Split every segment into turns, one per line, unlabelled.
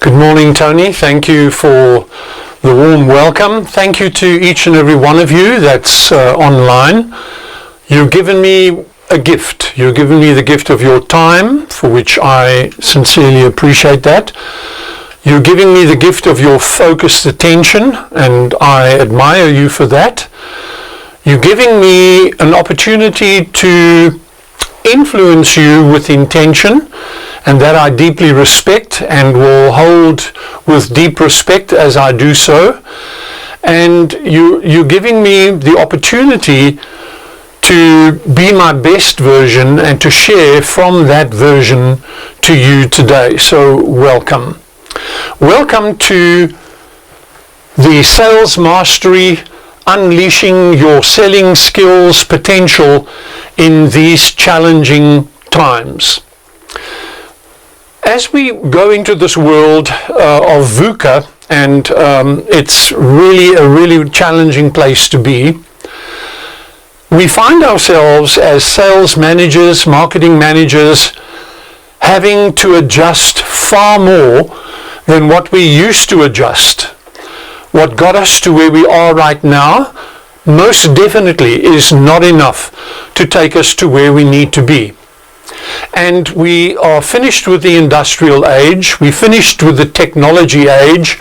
Good morning, Tony. Thank you for the warm welcome. Thank you to each and every one of you that's online. You've given me a gift. You've given me the gift of your time, for which I sincerely appreciate that. You're giving me the gift of your focused attention, and I admire you for that. You're giving me an opportunity to influence you with intention, and that I deeply respect and will hold with deep respect as I do so. And you're giving me the opportunity to be my best version and to share from that version to you today. So welcome. Welcome to the Sales Mastery, Unleashing Your Selling Skills Potential in These Challenging Times. As we go into this world of VUCA, and it's really a really challenging place to be, we find ourselves as sales managers, marketing managers, having to adjust far more than what we used to adjust. What got us to where we are right now most definitely is not enough to take us to where we need to be. And we are finished with the industrial age, we finished with the technology age,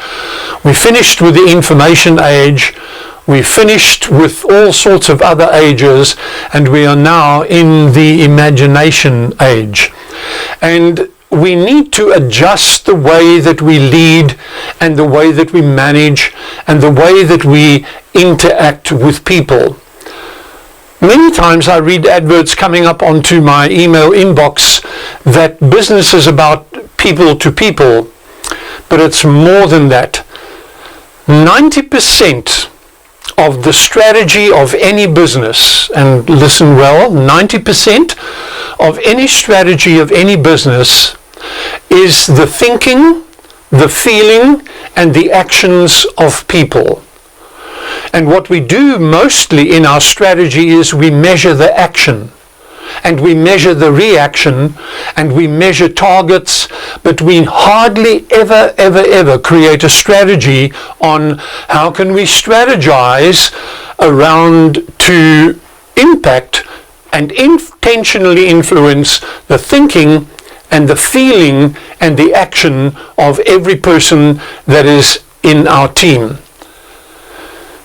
we finished with the information age, we finished with all sorts of other ages, and we are now in the imagination age. And we need to adjust the way that we lead and the way that we manage and the way that we interact with people. Many times I read adverts coming up onto my email inbox that business is about people to people, but it's more than that. 90% of the strategy of any business, and listen well, 90% of any strategy of any business is the thinking, the feeling, and the actions of people. And what we do mostly in our strategy is we measure the action, and we measure the reaction, and we measure targets, but we hardly ever create a strategy on how can we strategize around to impact and intentionally influence the thinking and the feeling and the action of every person that is in our team.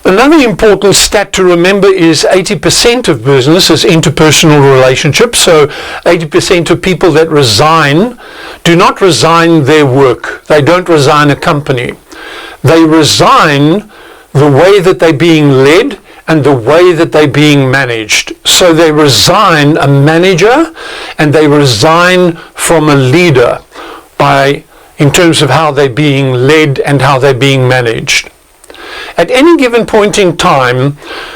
Another important stat to remember is 80% of business is interpersonal relationships. So 80% of people that resign do not resign their work. They don't resign a company. They resign the way that they're being led and the way that they're being managed. So they resign a manager and they resign from a leader in terms of how they're being led and how they're being managed. At any given point in time,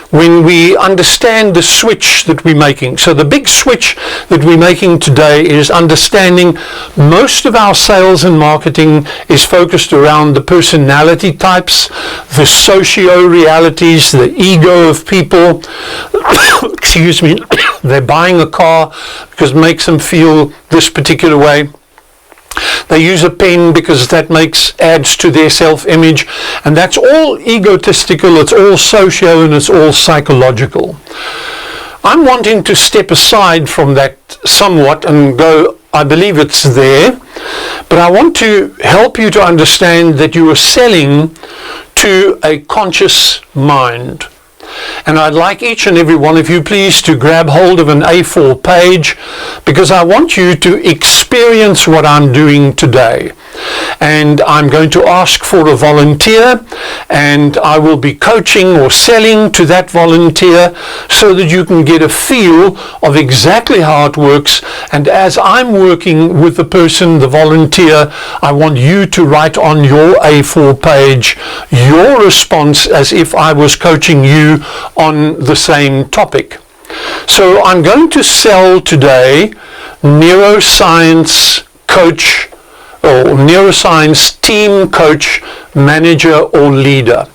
when we understand the switch that we're making, so the big switch that we're making today is understanding most of our sales and marketing is focused around the personality types, the socio-realities, the ego of people. Excuse me, they're buying a car because it makes them feel this particular way. They use a pen because that adds to their self-image, and that's all egotistical, it's all socio, and it's all psychological. I'm wanting to step aside from that somewhat and go, I believe it's there, but I want to help you to understand that you are selling to a conscious mind. And I'd like each and every one of you please to grab hold of an A4 page, because I want you to experience what I'm doing today. And I'm going to ask for a volunteer, and I will be coaching or selling to that volunteer so that you can get a feel of exactly how it works. And as I'm working with the person, the volunteer, I want you to write on your A4 page your response as if I was coaching you on the same topic. So I'm going to sell today neuroscience coach or neuroscience team coach, manager or leader.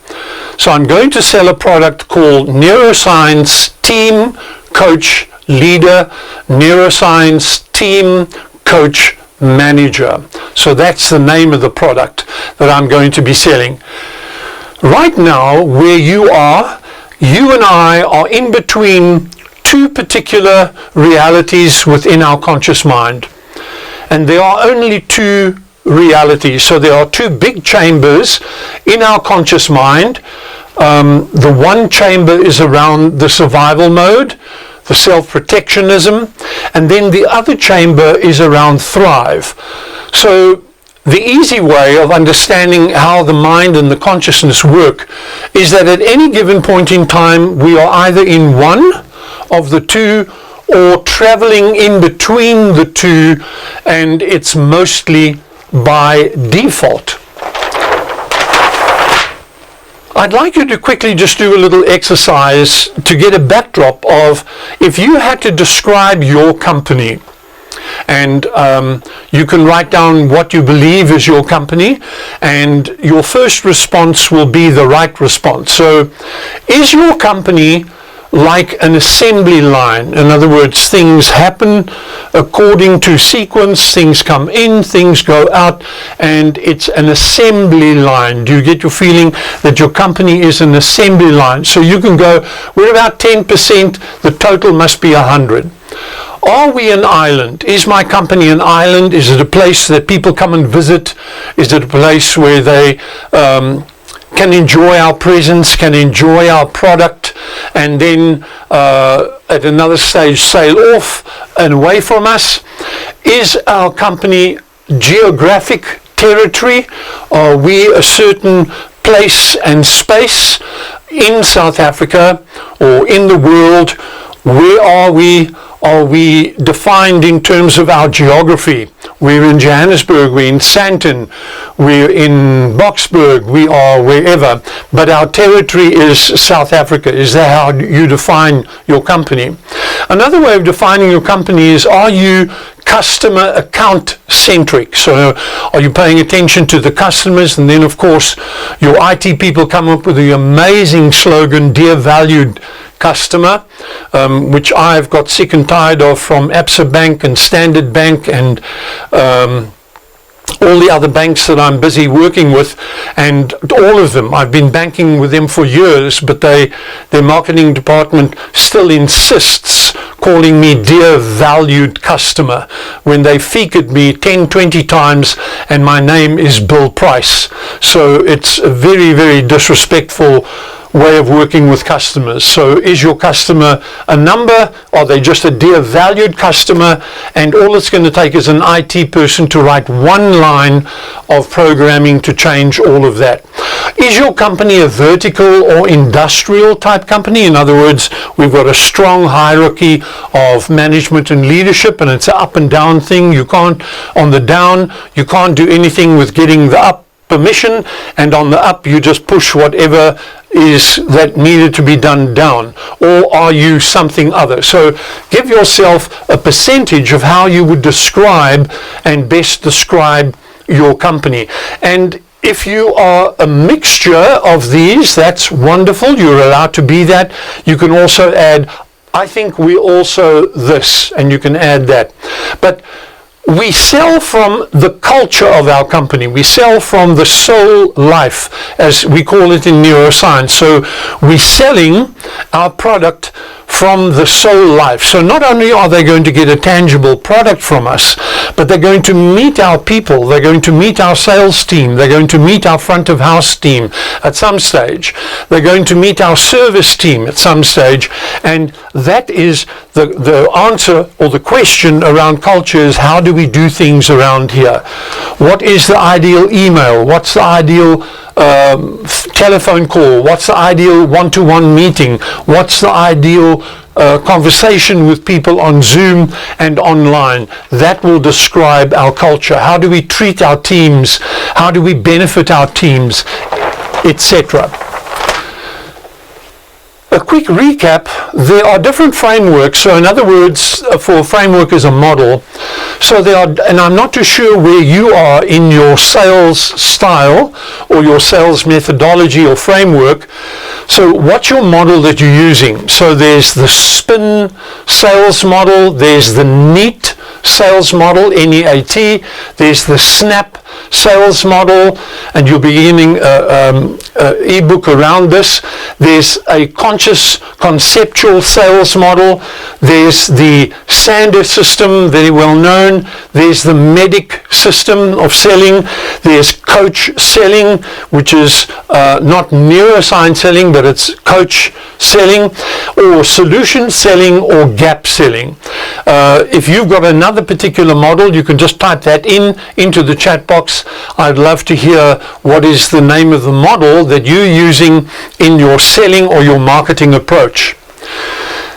So I'm going to sell a product called neuroscience team coach leader, neuroscience team coach manager. So that's the name of the product that I'm going to be selling. Right now, where you are, you and I are in between two particular realities within our conscious mind. And there are only two realities. So there are two big chambers in our conscious mind. The one chamber is around the survival mode, the self-protectionism, and then the other chamber is around thrive. So the easy way of understanding how the mind and the consciousness work is that at any given point in time we are either in one of the two or traveling in between the two, and it's mostly by default. I'd like you to quickly just do a little exercise to get a backdrop of if you had to describe your company, and you can write down what you believe is your company, and your first response will be the right response. So is your company like an assembly line? In other words, things happen according to sequence, things come in, things go out, and it's an assembly line. Do you get your feeling that your company is an assembly line? So you can go, we're about 10%, the total must be 100. Are we an island? Is my company an island? Is it a place that people come and visit? Is it a place where they can enjoy our presence, can enjoy our product, and then at another stage sail off and away from us? Is our company geographic territory? Are we a certain place and space in South Africa or in the world? Where are we? Are we defined in terms of our geography? We're in Johannesburg, we're in Sandton, we're in Boksburg, we are wherever, but our territory is South Africa. Is that how you define your company? Another way of defining your company is, are you customer account centric? So are you paying attention to the customers? And then of course your IT people come up with the amazing slogan, dear valued customer, which I've got sick and tired of from Absa Bank and Standard Bank and all the other banks that I'm busy working with, and all of them, I've been banking with them for years, but their marketing department still insists calling me dear valued customer when they featured me 10, 20 times and my name is Bill Price. So it's a very, very disrespectful way of working with customers. So is your customer a number? Are they just a dear valued customer? And all it's going to take is an IT person to write one line of programming to change all of that. Is your company a vertical or industrial type company? In other words, we've got a strong hierarchy of management and leadership, and it's an up and down thing. You can't, on the down, you can't do anything with getting the up permission, and on the up you just push whatever is that needed to be done down. Or are you something other? So give yourself a percentage of how you would describe and best describe your company. And if you are a mixture of these, that's wonderful. You're allowed to be that. You can also add, I think we're also this, and you can add that. But we sell from the culture of our company. We sell from the soul life, as we call it in neuroscience. So we're selling our product from the soul life. So not only are they going to get a tangible product from us, but they're going to meet our people, they're going to meet our sales team, they're going to meet our front of house team at some stage, they're going to meet our service team at some stage, and that is the answer or the question around culture is, how do we do things around here? What is the ideal email? What's the ideal telephone call? What's the ideal one-to-one meeting? What's the ideal conversation with people on Zoom and online? That will describe our culture. How do we treat our teams? How do we benefit our teams, etc. A quick recap, there are different frameworks. So in other words, for a framework is a model. So there are, and I'm not too sure where you are in your sales style or your sales methodology or framework. So what's your model that you're using? So there's the SPIN sales model, there's the NEAT sales model, NEAT. There's the SNAP sales model, and you'll be getting an ebook around this. There's a conscious conceptual sales model. There's the Sander system, very well known. There's the MEDIC system of selling. There's coach selling, which is not neuroscience selling, but it's coach selling, or solution selling, or gap selling. If you've got another particular model, you can just type that into the chat box. I'd love to hear what is the name of the model that you're using in your selling or your marketing approach.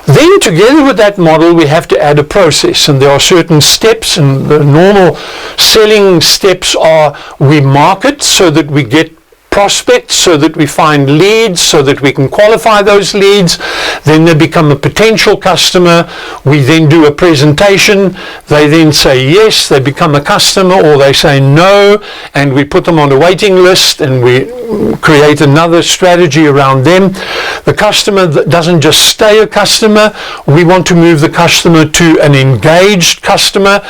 Then together with that model, we have to add a process, and there are certain steps, and the normal selling steps are: we market so that we get prospects, so that we find leads, so that we can qualify those leads. Then they become a potential customer. We then do a presentation. They then say yes, they become a customer, or they say no, and we put them on a waiting list, and we create another strategy around them. The customer doesn't just stay a customer. We want to move the customer to an engaged customer.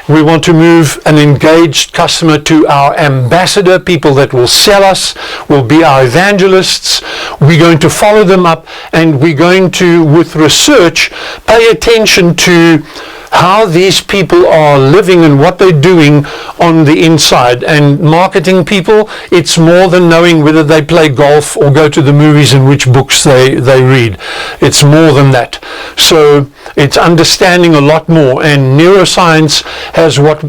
We want to move an engaged customer to our ambassador, people that will sell us, will be our evangelists. We're going to follow them up, and we're going to, with research, pay attention to how these people are living and what they're doing on the inside. And marketing people, it's more than knowing whether they play golf or go to the movies and which books they read. It's more than that. So it's understanding a lot more. And neuroscience has what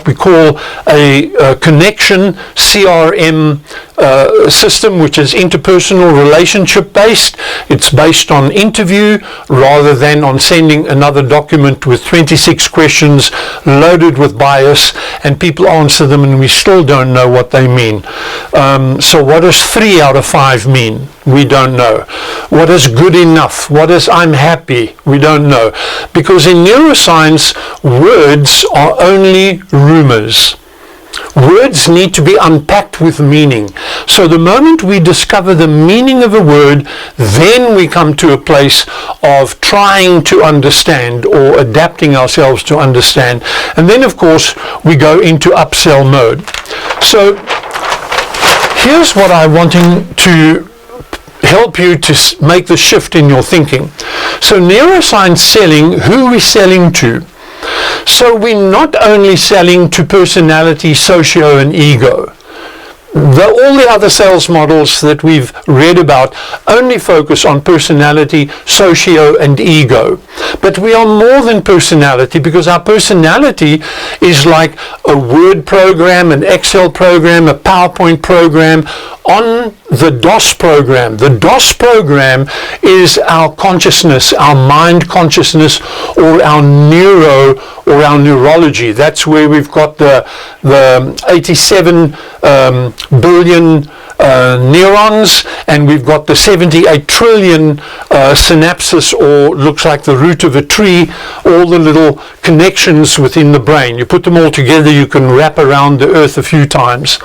we call a connection CRM system, which is interpersonal relationship based. It's based on interview rather than on sending another document with 26 questions loaded with bias, and people answer them and we still don't know what they mean. So what does 3 out of 5 mean? We don't know. What is good enough? What is I'm happy? We don't know. Because in neuroscience, words are only rumors. Words need to be unpacked with meaning. So the moment we discover the meaning of a word, then we come to a place of trying to understand or adapting ourselves to understand. And then, of course, we go into upsell mode. So here's what I'm wanting to help you to make the shift in your thinking. So neuroscience selling, who are we selling to? So we're not only selling to personality, socio, and ego. All the other sales models that we've read about only focus on personality, socio, and ego. But we are more than personality, because our personality is like a Word program, an Excel program, a PowerPoint program, on the DOS program. The DOS program is our consciousness, our mind consciousness, or our neuro, or our neurology. That's where we've got the 87 billion neurons, and we've got the 78 trillion synapses, or looks like the root of a tree, all the little connections within the brain. You put them all together, you can wrap around the earth a few times.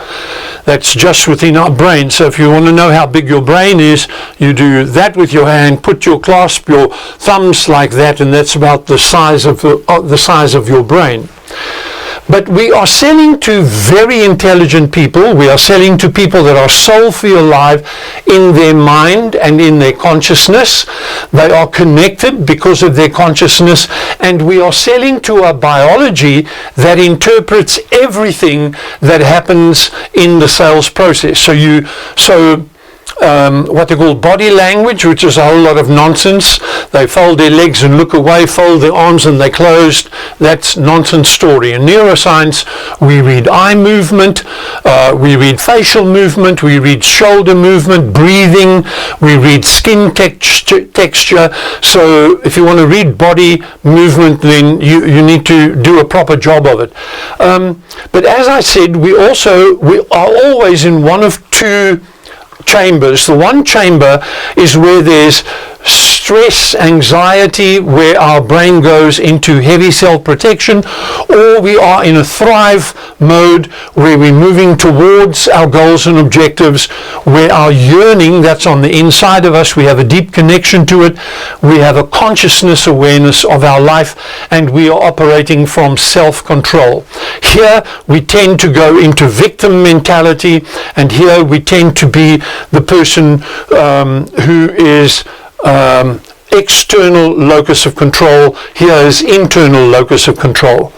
That's just within our brain. So if you want to know how big your brain is, you do that with your hand, clasp your thumbs like that, and that's about the size of your brain. But we are selling to very intelligent people. We are selling to people that are soulfully alive in their mind and in their consciousness. They are connected because of their consciousness. And we are selling to a biology that interprets everything that happens in the sales process. So what they call body language, which is a whole lot of nonsense. They fold their legs and look away, fold their arms and they closed. That's nonsense story. In neuroscience, we read eye movement, we read facial movement, we read shoulder movement, breathing, we read skin texture. So if you want to read body movement, then you need to do a proper job of it. But as I said, we are always in one of two chambers. The one chamber is where there's stress, anxiety, where our brain goes into heavy cell protection, or we are in a thrive mode where we're moving towards our goals and objectives, where our yearning that's on the inside of us, we have a deep connection to it, we have a consciousness awareness of our life, and we are operating from self-control. Here we tend to go into victim mentality, and here we tend to be the person who is external locus of control. Here is internal locus of control.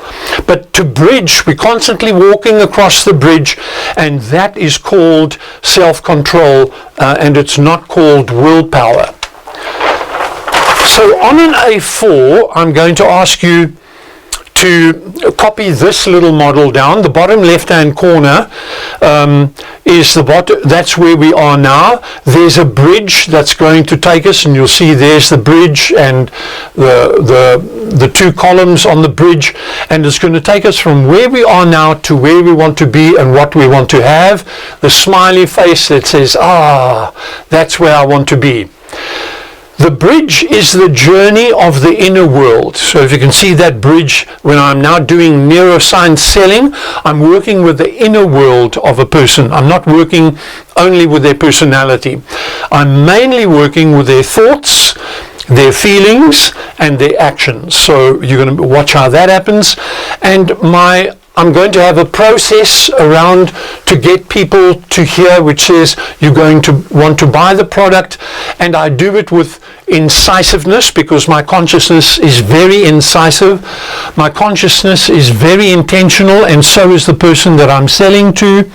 But to bridge, we're constantly walking across the bridge, and that is called self-control, and it's not called willpower. So on an A4, I'm going to ask you to copy this little model down. The bottom left-hand corner is the bottom. That's where we are now. There's a bridge that's going to take us, and you'll see there's the bridge and the two columns on the bridge, and it's going to take us from where we are now to where we want to be and what we want to have. The smiley face that says, that's where I want to be. The bridge is the journey of the inner world. So if you can see that bridge, when I'm now doing neuroscience selling, I'm working with the inner world of a person. I'm not working only with their personality. I'm mainly working with their thoughts, their feelings, and their actions. So you're going to watch how that happens. And I'm going to have a process around to get people to hear, which says you're going to want to buy the product, and I do it with incisiveness because my consciousness is very incisive. My consciousness is very intentional, and so is the person that I'm selling to.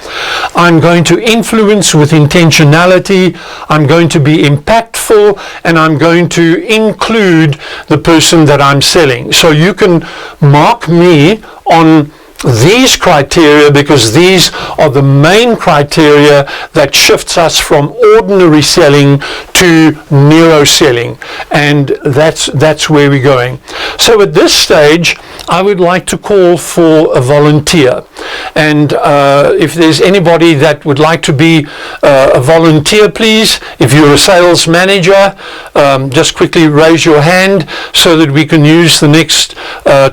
I'm going to influence with intentionality. I'm going to be impactful, and I'm going to include the person that I'm selling. So you can mark me on these criteria, because these are the main criteria that shifts us from ordinary selling to neuro selling, and that's where we're going. So at this stage I would like to call for a volunteer, and if there's anybody that would like to be a volunteer, please. If you're a sales manager, just quickly raise your hand so that we can use the next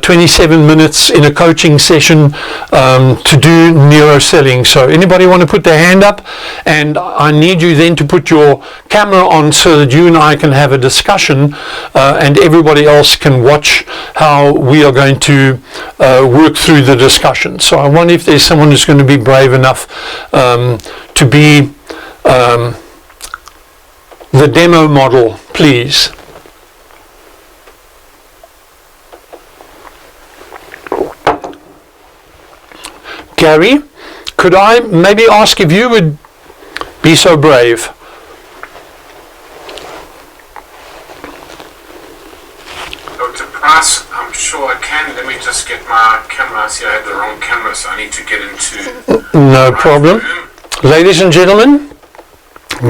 27 minutes in a coaching session to do neuro selling. So anybody want to put their hand up, and I need you then to put your camera on so that you and I can have a discussion, and everybody else can watch how we are going to work through the discussion. So I wonder if there's someone who's going to be brave enough to be the demo model, please. Gary, could I maybe ask if you would be so brave?
Dr. Price, I'm sure I can. Let me just get my camera. I see I have the wrong camera, so I need to get into...
No problem. Ladies and gentlemen,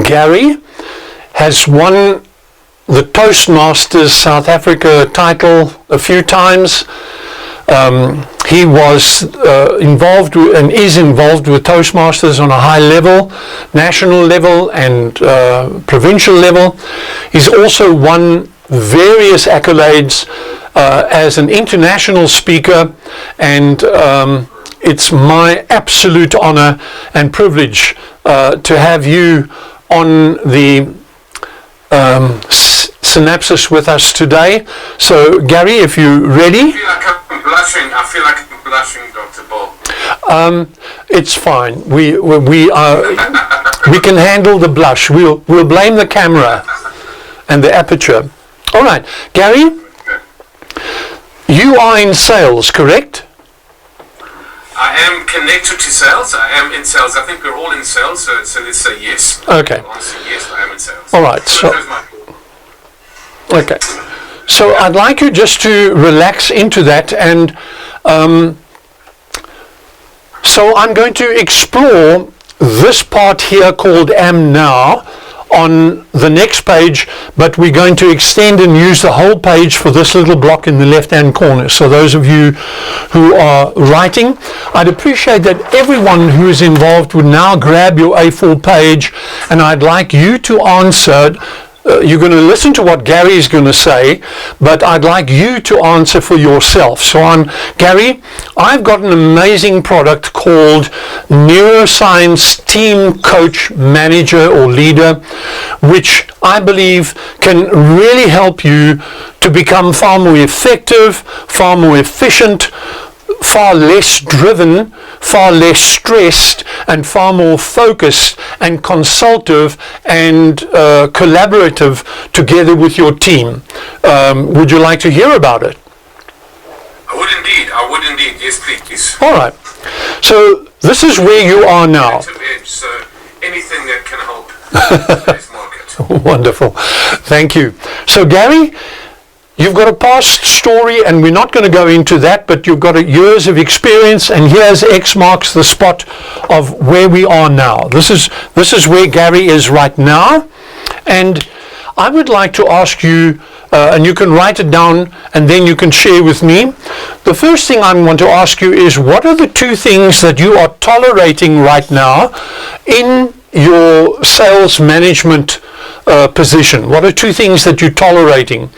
Gary has won the Toastmasters South Africa title a few times. He was involved and is involved with Toastmasters on a high level, national level and provincial level. He's also won various accolades as an international speaker, and it's my absolute honor and privilege to have you on the Synapses with us today. So Gary, if you're ready.
I feel like I'm blushing, Dr. Ball.
It's fine. We can handle the blush. We'll blame the camera and the aperture. All right, Gary, you are in sales, correct?
I am connected to sales. I am in sales. I think we're all in sales, so let's say yes.
Okay.
I'll answer yes, I am in sales.
All right. Okay. So I'd like you just to relax into that, and so I'm going to explore this part here called Am Now on the next page, but we're going to extend and use the whole page for this little block in the left-hand corner. So those of you who are writing, I'd appreciate that everyone who is involved would now grab your A4 page, and I'd like you to answer you're going to listen to what Gary is going to say, but I'd like you to answer for yourself. So Gary, I've got an amazing product called Neuroscience Team Coach Manager or Leader, which I believe can really help you to become far more effective, far more efficient, far less driven, far less stressed, and far more focused and consultative and collaborative together with your team. Would you like to hear about it?
I would indeed. Yes, please.
All right. So this is where you are now.
So anything that can help today's market.
Wonderful. Thank you. So Gary, you've got a past story, and we're not going to go into that, but you've got years of experience, and here's X marks the spot of where we are now. This is where Gary is right now, and I would like to ask you, and you can write it down, and then you can share with me. The first thing I want to ask you is, what are the two things that you are tolerating right now in your sales management position? What are two things that you're tolerating?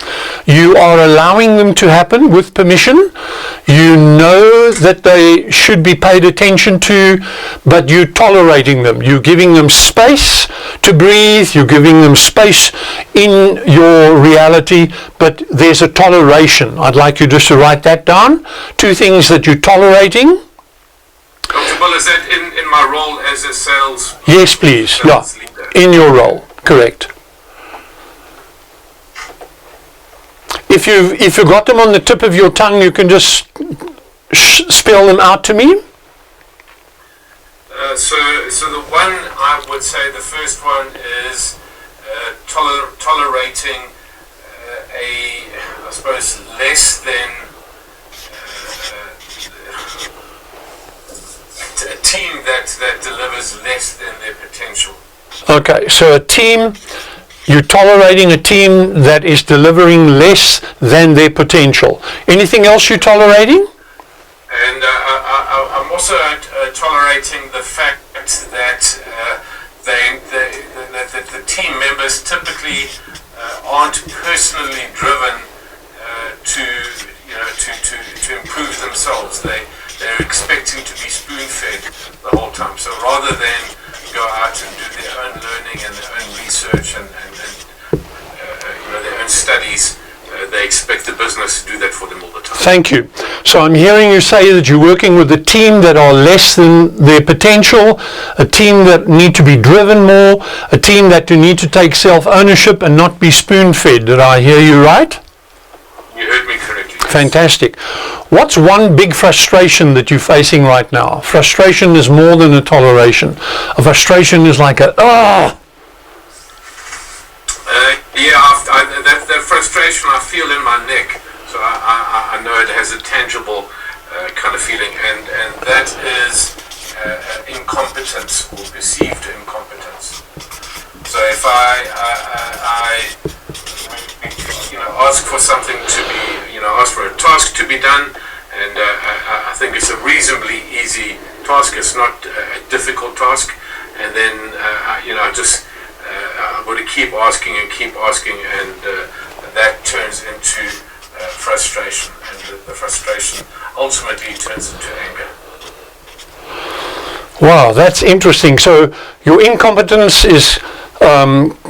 You are allowing them to happen with permission. You know that they should be paid attention to, but you're tolerating them. You're giving them space to breathe. You're giving them space in your reality, but there's a toleration. I'd like you just to write that down. Two things that you're tolerating.
Well, is that in my role as a sales?
Yes, please.
Sales
Yeah,
leader?
in your role. Correct. If you've got them on the tip of your tongue, you can just spell them out to me.
So the one I would say, the first one is tolerating I suppose, less than a team that delivers less than their potential.
Okay, so a team. You're tolerating a team that is delivering less than their potential. Anything else you're tolerating?
And I'm also tolerating the fact that the team members typically aren't personally driven to improve themselves. They're expecting to be spoon-fed the whole time. So rather than go out and do their own learning and their own research and their own studies, they expect the business to do that for them all the time.
Thank you. So I'm hearing you say that you're working with a team that are less than their potential, a team that need to be driven more, a team that need to take self-ownership and not be spoon-fed. Did I hear you right?
You heard me correctly. Yes.
Fantastic. What's one big frustration that you're facing right now? Frustration is more than a toleration. A frustration is like
that frustration I feel in my neck. So I know it has a tangible kind of feeling, and that is incompetence or perceived incompetence. So if I ask for something to be, ask for a task to be done, and I think it's a reasonably easy task. It's not a difficult task, and then I'm going to keep asking, and that turns into frustration, and the frustration ultimately turns into anger.
Wow, that's interesting. So your incompetence is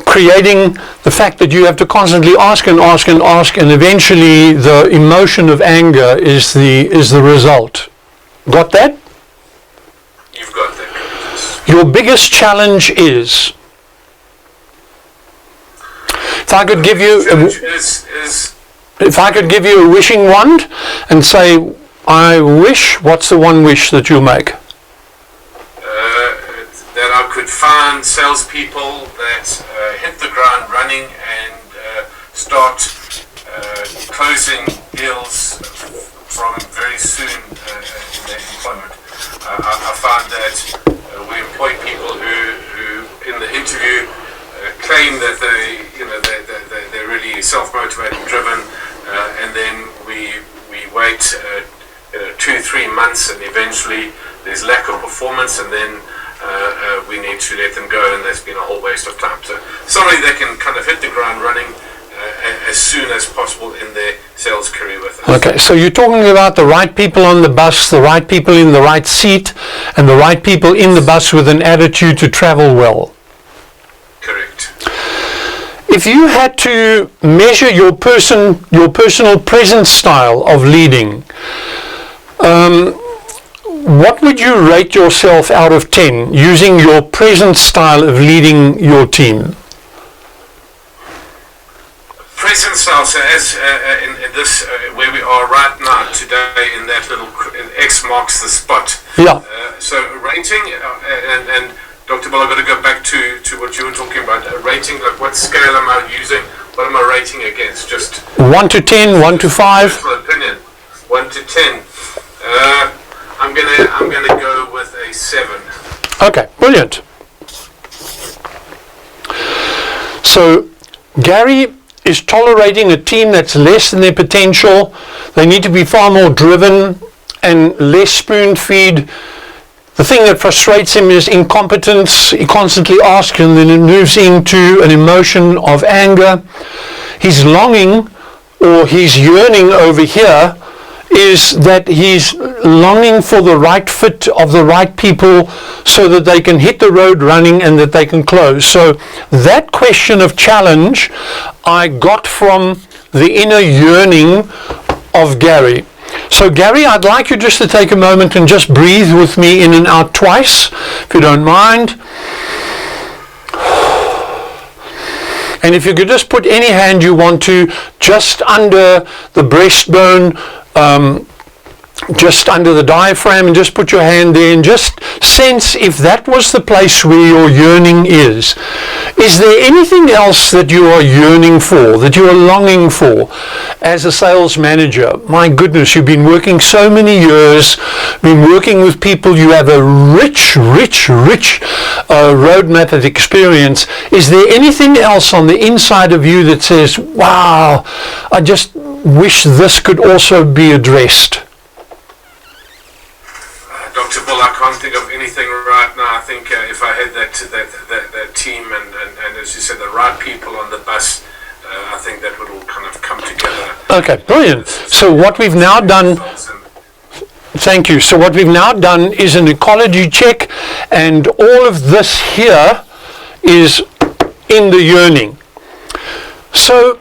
creating the fact that you have to constantly ask, and eventually the emotion of anger is the result. Got that?
You've got that.
Your biggest challenge is, if I could give you a wishing wand and say, I wish, what's the one wish that you'll make?
That I could find salespeople that hit the ground running and start closing deals from very soon in their employment. I found that we employ people who in the interview claim that they're really self-motivated, driven, and then we wait 2-3 months, and eventually there's lack of performance, and then we need to let them go, and there's been a whole waste of time. So somebody that can kind of hit the ground running as soon as possible in their sales career with us.
Okay, so you're talking about the right people on the bus, the right people in the right seat, and the right people in the bus with an attitude to travel well.
Correct.
If you had to measure your personal present style of leading, what would you rate yourself out of 10 using your present style of leading your team?
Present style, so as in this, where we are right now, today, in that little X marks the spot.
Yeah.
So rating, and Dr. Bill, I've got to go back to what you were talking about. Rating, like what scale am I using? What am I rating against? Just
1 to 10, 1 to 5?
Personal opinion. 1 to 10. I'm gonna go with a 7.
Okay, brilliant. So Gary is tolerating a team that's less than their potential. They need to be far more driven and less spoon feed. The thing that frustrates him is incompetence. He constantly asks, and then it moves into an emotion of anger. His longing, or his yearning over here, is that he's longing for the right fit of the right people so that they can hit the road running and that they can close. So that question of challenge I got from the inner yearning of Gary. So Gary, I'd like you just to take a moment and just breathe with me in and out twice, if you don't mind. And if you could just put any hand you want to just under the breastbone, just under the diaphragm, and just put your hand there and just sense if that was the place where your yearning is. Is there anything else that you are yearning for, that you are longing for as a sales manager? My goodness, you've been working so many years, been working with people, you have a rich roadmap of experience. Is there anything else on the inside of you that says, wow, I just wish this could also be addressed?
Dr. Bull, I can't think of anything right now. I think if I had that team and as you said, the right people on the bus, I think that would all kind of come together.
Okay, brilliant. So what we've now done, thank you. So what we've now done is an ecology check, and all of this here is in the yearning. So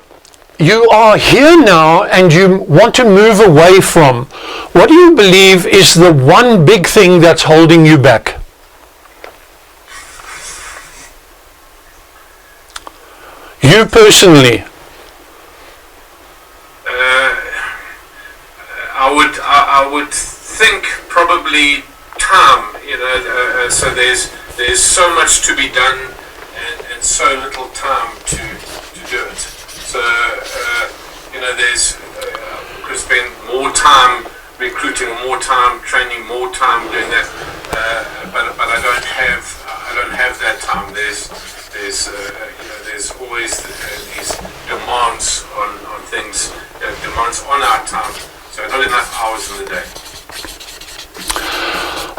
you are here now and you want to move away from. What do you believe is the one big thing that's holding you back? You personally.
I would think probably time. So there's so much to be done and so little time to do it. So, there's could spend more time recruiting, more time training, more time doing that. But I don't have that time. There's always these demands on things, demands on our time. So not enough hours in the day.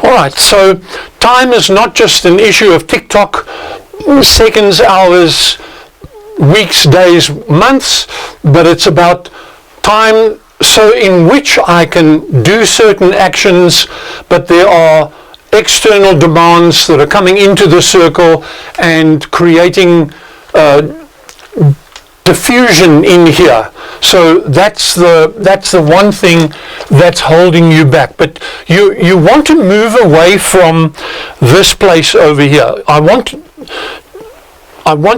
All right. So time is not just an issue of TikTok, seconds, hours, weeks, days, months, but it's about time so in which I can do certain actions, but there are external demands that are coming into the circle and creating diffusion in here. So that's the one thing that's holding you back. But you want to move away from this place over here. I want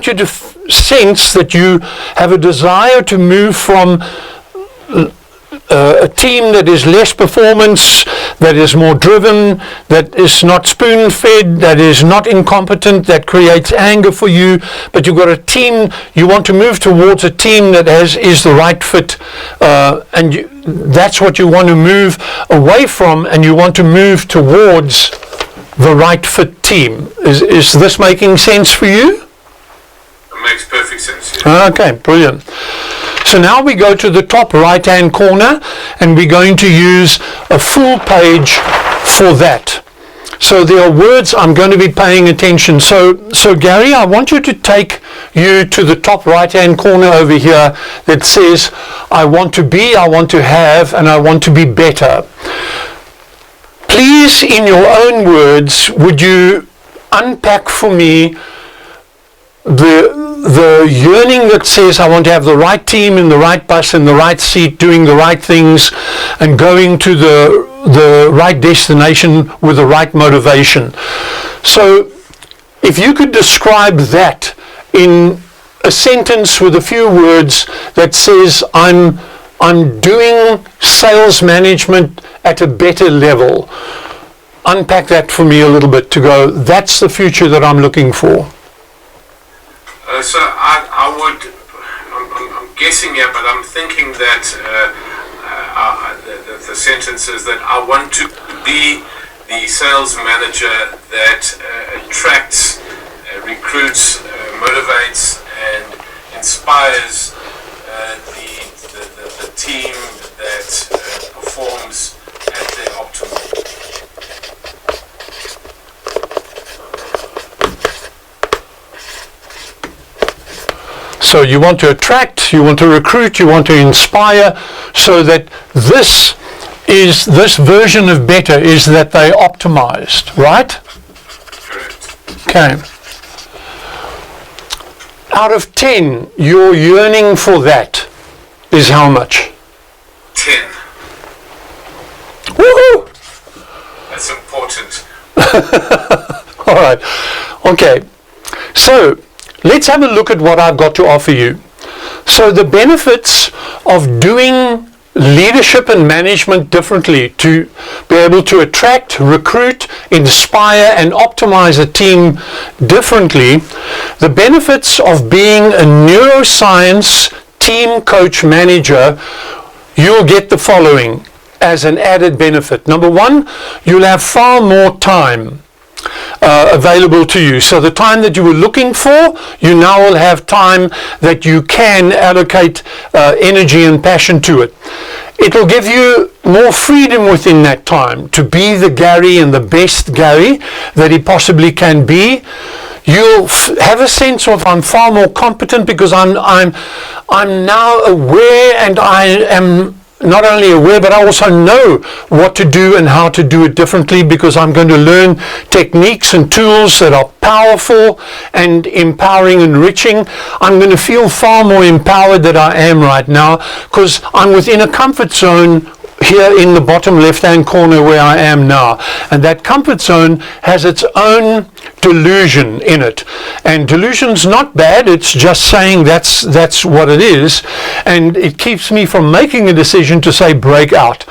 you to sense that you have a desire to move from a team that is less performance, that is more driven, that is not spoon-fed, that is not incompetent, that creates anger for you, but you've got a team, you want to move towards a team that is the right fit, and that's what you want to move away from, and you want to move towards the right fit team. Is this making sense for you?
Makes perfect sense. Yeah.
Okay, brilliant. So now we go to the top right hand corner and we're going to use a full page for that. So there are words I'm going to be paying attention. So Gary, I want you to take you to the top right-hand corner over here that says, I want to be, I want to have, and I want to be better. Please, in your own words, would you unpack for me the yearning that says I want to have the right team in the right bus in the right seat, doing the right things and going to the right destination with the right motivation. So if you could describe that in a sentence with a few words that says I'm doing sales management at a better level. Unpack that for me a little bit to go, that's the future that I'm looking for.
So I'm guessing here, but I'm thinking that the sentence is that I want to be the sales manager that attracts, recruits, motivates, and inspires the team that performs at their optimal.
So you want to attract, you want to recruit, you want to inspire, so that this version of better is that they optimized, right?
Correct.
Okay. Out of 10, your yearning for that is how much?
10.
Woohoo!
That's important.
All right. Okay. So let's have a look at what I've got to offer you. So the benefits of doing leadership and management differently, to be able to attract, recruit, inspire, and optimize a team differently. The benefits of being a neuroscience team coach manager, you'll get the following as an added benefit. Number one, you'll have far more time available to you. So the time that you were looking for, you now will have time that you can allocate energy and passion to it. It will give you more freedom within that time to be the Gary and the best Gary that he possibly can be. You'll have a sense of I'm far more competent because I'm now aware, and I am not only aware, but I also know what to do and how to do it differently, because I'm going to learn techniques and tools that are powerful and empowering and enriching. I'm going to feel far more empowered than I am right now, because I'm within a comfort zone here in the bottom left-hand corner where I am now. And that comfort zone has its own delusion in it. And delusion's not bad, it's just saying that's what it is. And it keeps me from making a decision to say break out.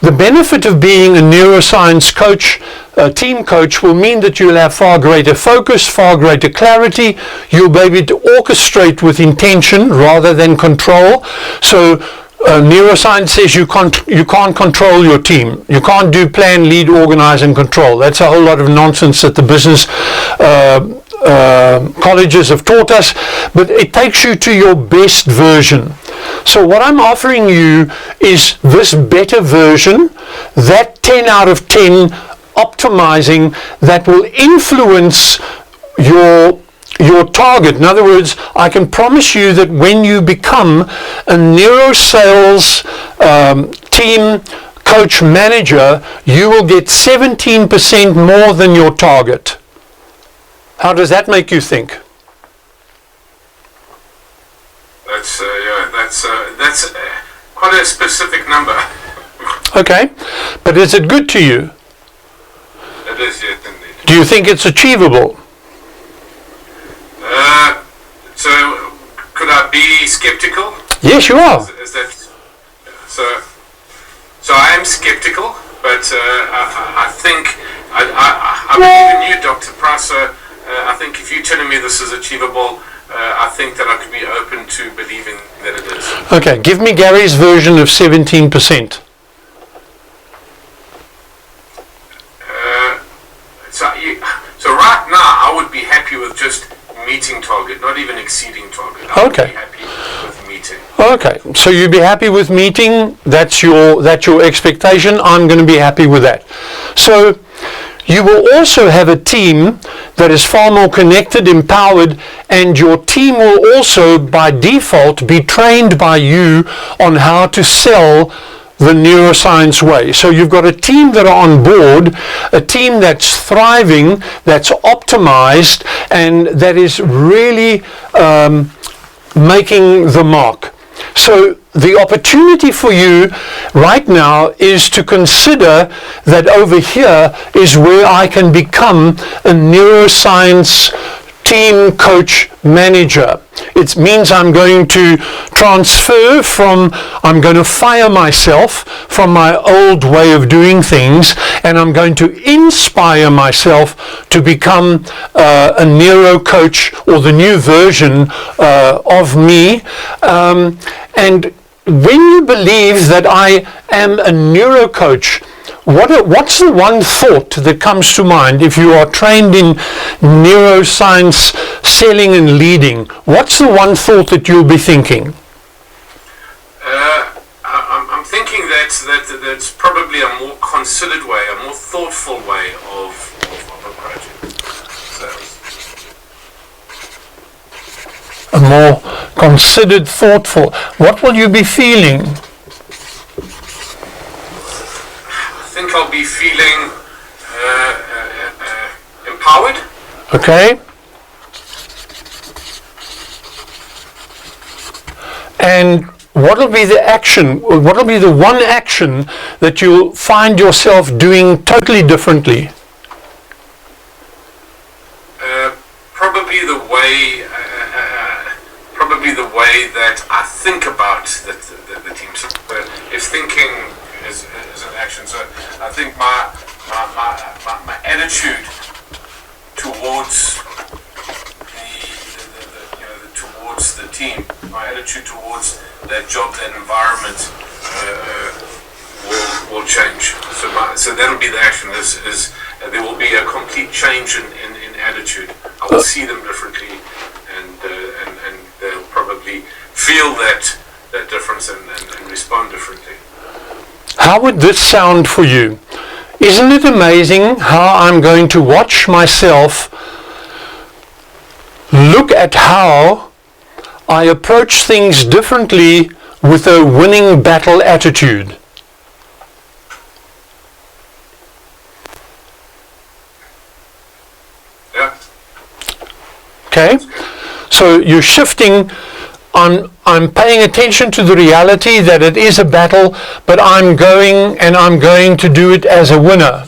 The benefit of being a neuroscience coach, a team coach, will mean that you'll have far greater focus, far greater clarity. You'll be able to orchestrate with intention rather than control. So neuroscience says you can't control your team. You can't do plan, lead, organize, and control. That's a whole lot of nonsense that the business colleges have taught us, but it takes you to your best version. So what I'm offering you is this better version, that 10 out of 10 optimizing, that will influence your target. In other words, I can promise you that when you become a neurosales team coach manager, you will get 17% more than your target. How does that make you think?
That's quite a specific number.
Okay, but is it good to you?
It is, yes, indeed.
Do you think it's achievable?
So could I be skeptical?
Yes, you are.
Is that so? I am skeptical, but I think I believe in you, Dr. Price. I think if you're telling me this is achievable, I think that I could be open to believing that it is.
Okay, give me Gary's version of 17%.
So right now, I would be happy with just meeting target, not even exceeding target. I would be happy with meeting.
Okay, so you'd be happy with meeting. That's your expectation. I'm going to be happy with that. So you will also have a team that is far more connected, empowered, and your team will also by default be trained by you on how to sell the neuroscience way. So you've got a team that are on board, a team that's thriving, that's optimized, and that is really making the mark. So the opportunity for you right now is to consider that over here is where I can become a neuroscience team coach manager. It means I'm going to transfer I'm going to fire myself from my old way of doing things, and I'm going to inspire myself to become a neuro coach, or the new version of me. And when you believe that I am a neuro coach, what's the one thought that comes to mind if you are trained in neuroscience selling and leading? What's the one thought that you'll be thinking?
I'm thinking that's probably a more considered way, a more thoughtful way of approaching sales.
A more considered, thoughtful. What will you be feeling?
I think I'll be feeling empowered.
Okay. And what will be the action? What will be the one action that you'll find yourself doing totally differently?
Probably the way that I think about the team. So if thinking is an action, so I think my attitude towards the team, my attitude towards that job, that environment, will change. So that'll be the action. There will be a complete change in attitude. I will see them differently, and they'll probably feel that difference and respond differently.
How would this sound for you? Isn't it amazing how I'm going to watch myself look at how I approach things differently with a winning battle attitude?
Yeah.
Okay? So you're shifting. I'm paying attention to the reality that it is a battle, but I'm going to do it as a winner.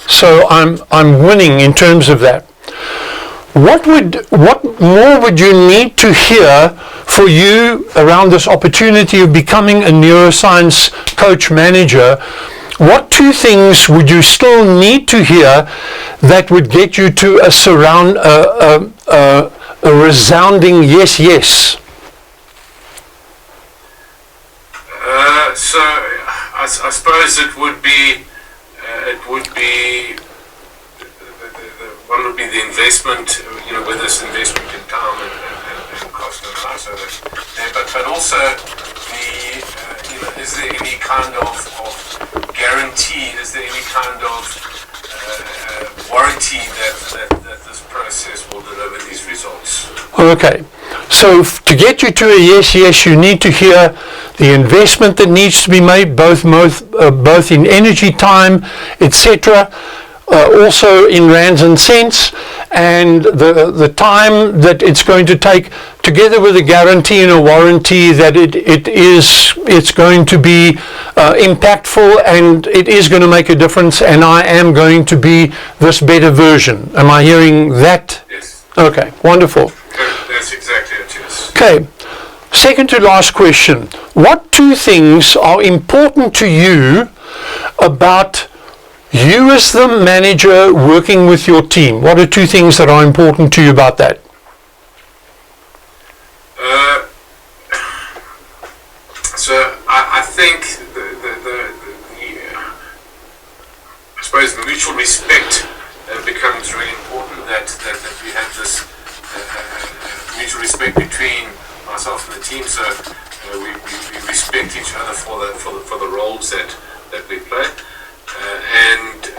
So I'm winning in terms of that. What more would you need to hear for you around this opportunity of becoming a neuroscience coach manager? What two things would you still need to hear that would get you to a resounding yes, yes?
So I suppose it would be one would be the investment, whether it's investment in time and cost and time. So but also is there any kind of guarantee? Is there any kind of warranty that this process will deliver these results?
Okay, so to get you to a yes, yes, you need to hear the investment that needs to be made, both in energy, time, etc., also in rands and cents, and the time that it's going to take, together with a guarantee and a warranty that it's going to be impactful, and it is going to make a difference, and I am going to be this better version. Am I hearing that?
Yes.
Okay, wonderful.
That's exactly it, yes.
Okay, second to last question. What two things are important to you about you as the manager working with your team? What are two things that are important to you about that?
So I think I suppose the mutual respect becomes really important. That we have this mutual respect between myself and the team. So we respect each other for the roles that we play. And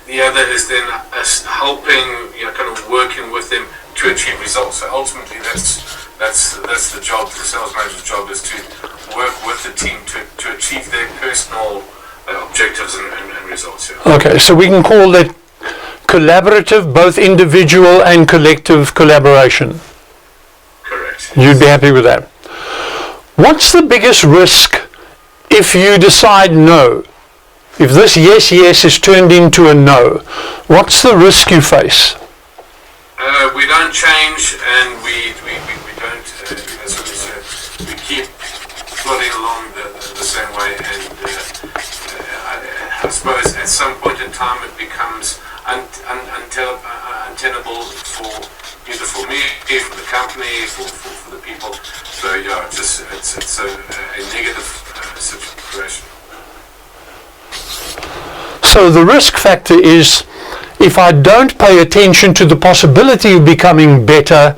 the other is then us helping, kind of working with them to achieve results. So ultimately, that's the job. The sales manager's job is to work with the team to achieve their personal objectives and results. Yeah.
Okay, so we can call that collaborative, both individual and collective collaboration.
Correct.
You'd be happy with that. What's the biggest risk if you decide no? If this yes is turned into a no, what's the risk you face?
We don't change, and we don't, as we said, we keep plodding along the same way, and I suppose at some point in time it becomes untenable for either for me, for the company, for the people. So yeah, it's a negative situation.
So the risk factor is, if I don't pay attention to the possibility of becoming better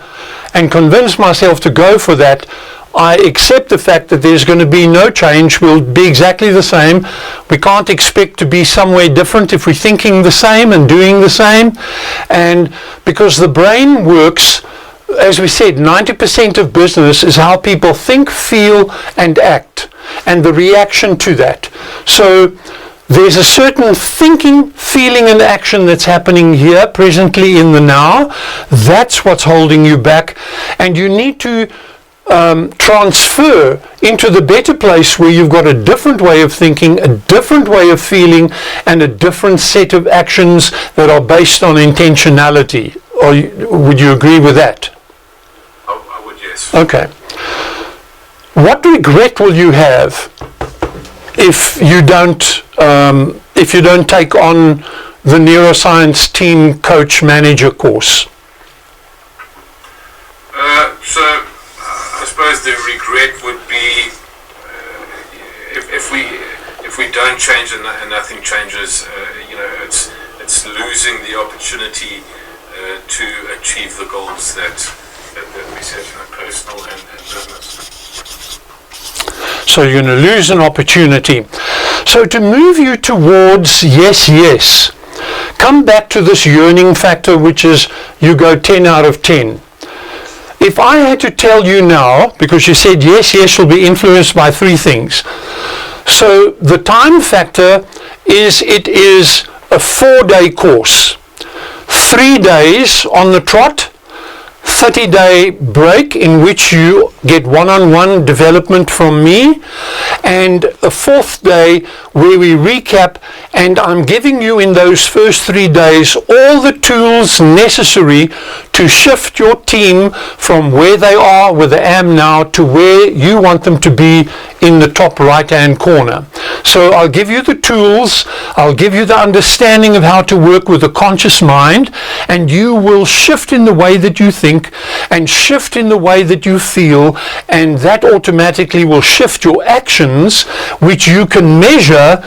and convince myself to go for that, I accept the fact that there's going to be no change, we'll be exactly the same. We can't expect to be somewhere different if we're thinking the same and doing the same. And because the brain works, as we said, 90% of business is how people think, feel and act, and the reaction to that. So there's a certain thinking, feeling and action that's happening here presently in the now. That's what's holding you back, and you need to transfer into the better place where you've got a different way of thinking, a different way of feeling, and a different set of actions that are based on intentionality. Or would you agree with that?
I would, yes.
Okay. What regret will you have if you don't take on the neuroscience team coach manager course?
So I suppose the regret would be if we don't change and nothing changes. It's losing the opportunity to achieve the goals that we set in personal and business.
So you're going to lose an opportunity. So to move you towards yes, come back to this yearning factor, which is you go 10 out of 10. If I had to tell you now, because you said yes will be influenced by three things. So the time factor is, it is a 4-day course. 3 days on the trot, 30-day break in which you get one-on-one development from me, and a 4th day where we recap, and I'm giving you in those first 3 days all the tools necessary to shift your team from where they are, where they am now, to where you want them to be in the top right-hand corner. So I'll give you the tools, I'll give you the understanding of how to work with a conscious mind, and you will shift in the way that you think and shift in the way that you feel, and that automatically will shift your actions, which you can measure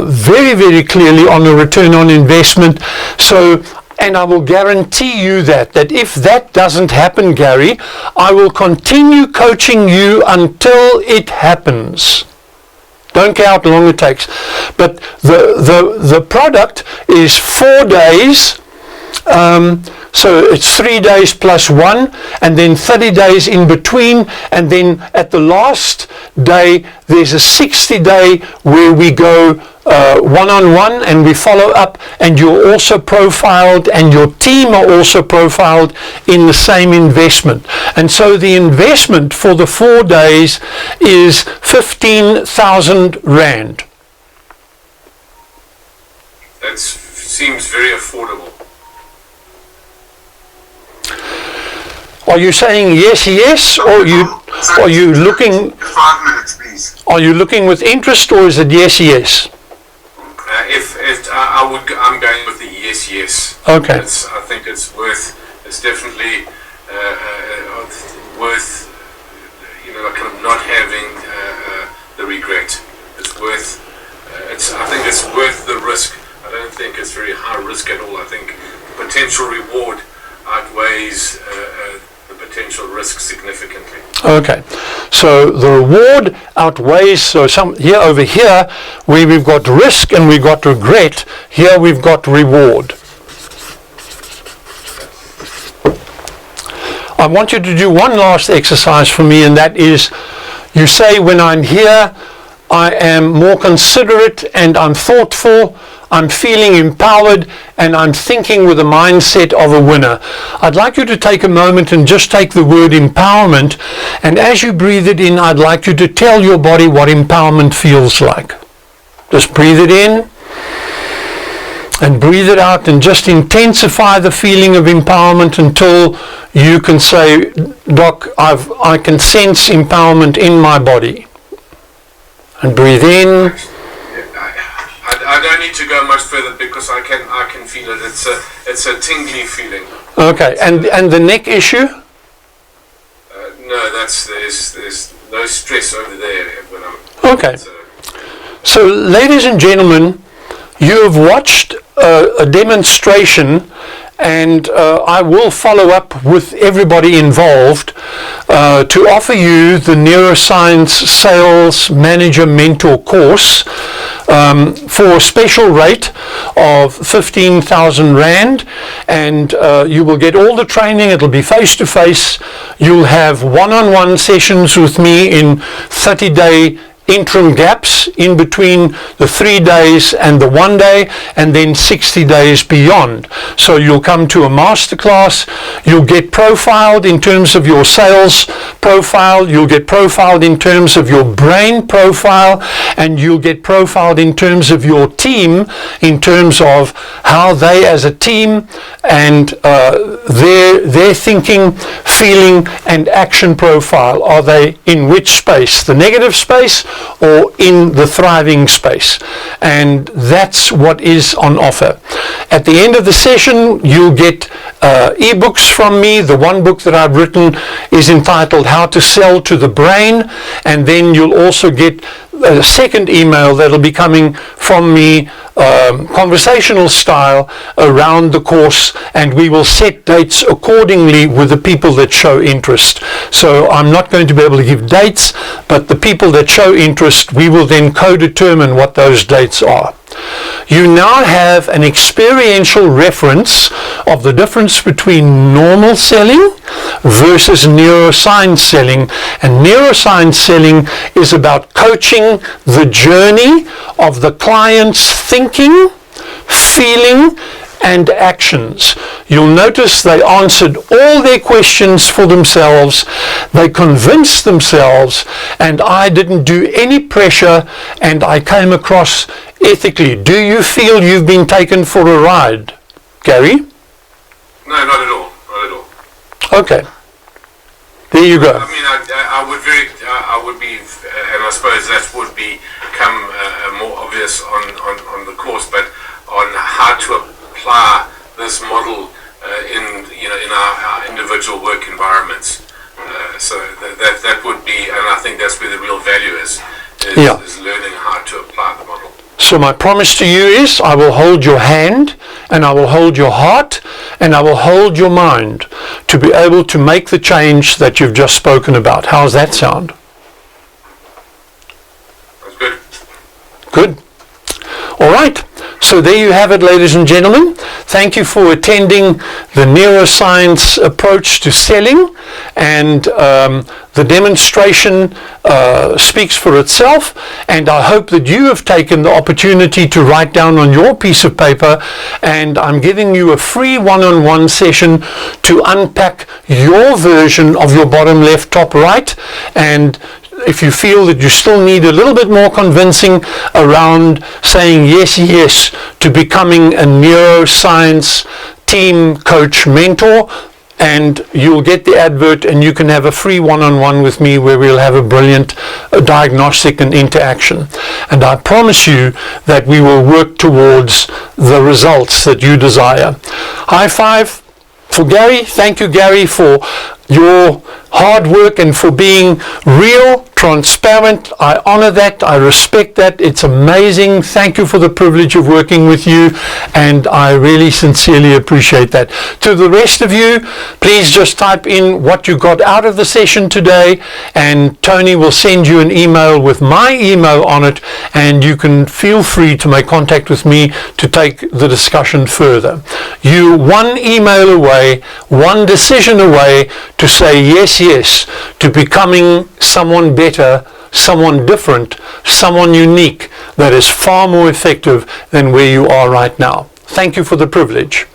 very, very clearly on the return on investment. So, and I will guarantee you that if that doesn't happen, Gary, I will continue coaching you until it happens. Don't care how long it takes. But the product is 4 days. So it's 3 days plus 1, and then 30 days in between, and then at the last day there's a 60-day where we go one-on-one and we follow up, and you're also profiled and your team are also profiled in the same investment. And so the investment for the 4 days is 15,000 Rand.
That seems very affordable.
Are you saying yes, or are you looking?
5 minutes, please.
Are you looking with interest, or is it yes?
I'm going with the yes.
Okay.
I think it's definitely worth, kind of not having the regret. It's worth. I think it's worth the risk. I don't think it's very high risk at all. I think the potential reward outweighs the potential risk significantly.
Okay, So the reward outweighs, so some here over here, where we've got risk and we've got regret, here we've got reward. I want you to do one last exercise for me, and that is, you say, when I'm here, I am more considerate and I'm thoughtful, I'm feeling empowered, and I'm thinking with the mindset of a winner. I'd like you to take a moment and just take the word empowerment, and as you breathe it in, I'd like you to tell your body what empowerment feels like. Just breathe it in and breathe it out, and just intensify the feeling of empowerment until you can say, Doc, I can sense empowerment in my body. And breathe in.
I don't need to go much further because I can feel it. It's a tingly feeling.
Okay, and the neck issue?
No, there's no stress over there when I'm.
Okay. So, ladies and gentlemen, you have watched a demonstration, and I will follow up with everybody involved to offer you the Neuroscience Sales Manager Mentor course for a special rate of 15,000 Rand, and you will get all the training. It'll be face-to-face. You'll have one-on-one sessions with me in 30-day interim gaps in between the 3 days and the 1 day, and then 60 days beyond. So you'll come to a masterclass, you'll get profiled in terms of your sales profile, you'll get profiled in terms of your brain profile, and you'll get profiled in terms of your team, in terms of how they as a team and their thinking, feeling and action profile. Are they in which space? The negative space or in the thriving space? And that's what is on offer. At the end of the session, you'll get ebooks from me. The one book that I've written is entitled How to Sell to the Brain, and then you'll also get a second email that'll be coming from me, conversational style, around the course, and we will set dates accordingly with the people that show interest. So I'm not going to be able to give dates, but the people that show interest, we will then co-determine what those dates are. You now have an experiential reference of the difference between normal selling versus neuroscience selling. And neuroscience selling is about coaching the journey of the client's thinking, feeling, and actions. You'll notice they answered all their questions for themselves, they convinced themselves, and I didn't do any pressure, and I came across ethically. Do you feel you've been taken for a ride, Gary?
No, not at all. Not at all.
Okay. There you go.
I mean, I would be, and I suppose that would become more obvious on the course, but on how to apply this model in our individual work environments. So that would be, and I think that's where the real value is learning how to apply the model.
So my promise to you is I will hold your hand, and I will hold your heart, and I will hold your mind to be able to make the change that you've just spoken about. How's that sound?
That's good.
Good. All right. So there you have it, ladies and gentlemen. Thank you for attending the neuroscience approach to selling, and the demonstration speaks for itself, and I hope that you have taken the opportunity to write down on your piece of paper, and I'm giving you a free one-on-one session to unpack your version of your bottom left, top right, and if you feel that you still need a little bit more convincing around saying yes to becoming a neuroscience team coach mentor, and you'll get the advert and you can have a free one-on-one with me where we'll have a brilliant diagnostic and interaction. And I promise you that we will work towards the results that you desire. High five for Gary. Thank you, Gary, for your hard work and for being real, transparent. I honor that. I respect that. It's amazing. Thank you for the privilege of working with you, and I really sincerely appreciate that. To the rest of you, please just type in what you got out of the session today, and Tony will send you an email with my email on it, and you can feel free to make contact with me to take the discussion further. You one email away, one decision away to say yes to becoming someone better, someone different, someone unique that is far more effective than where you are right now. Thank you for the privilege.